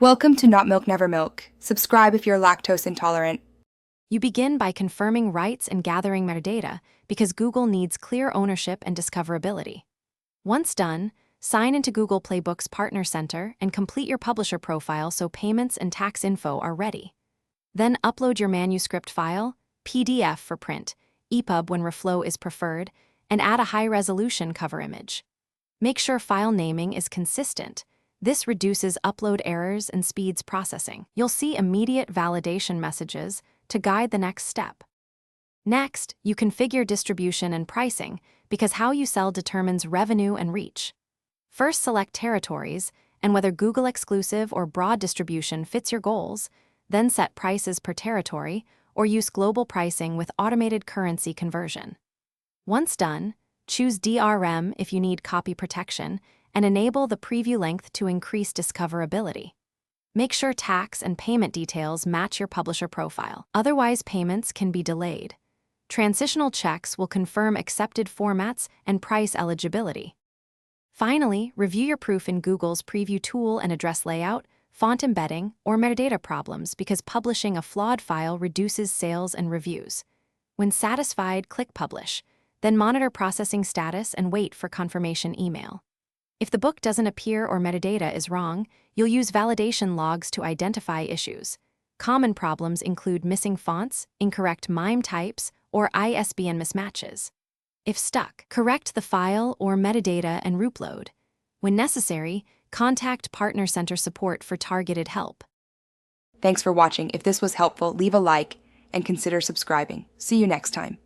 Welcome to Not Milk Never Milk. Subscribe if you're lactose intolerant. You begin by confirming rights and gathering metadata because Google needs clear ownership and discoverability. Once done, sign into Google Playbook's Partner Center and complete your publisher profile so payments and tax info are ready. Then upload your manuscript file, PDF for print, EPUB when reflow is preferred, and add a high-resolution cover image. Make sure file naming is consistent. This reduces upload errors and speeds processing. You'll see immediate validation messages to guide the next step. Next, you configure distribution and pricing because how you sell determines revenue and reach. First, select territories and whether Google exclusive or broad distribution fits your goals, then set prices per territory or use global pricing with automated currency conversion. Once done, choose DRM if you need copy protection and enable the preview length to increase discoverability. Make sure tax and payment details match your publisher profile. Otherwise, payments can be delayed. Transitional checks will confirm accepted formats and price eligibility. Finally, review your proof in Google's preview tool and address layout, font embedding, or metadata problems because publishing a flawed file reduces sales and reviews. When satisfied, click Publish, then monitor processing status and wait for confirmation email. If the book doesn't appear or metadata is wrong, you'll use validation logs to identify issues. Common problems include missing fonts, incorrect MIME types, or ISBN mismatches. If stuck, correct the file or metadata and reupload. When necessary, contact Partner Center support for targeted help. Thanks for watching. If this was helpful, leave a like and consider subscribing. See you next time.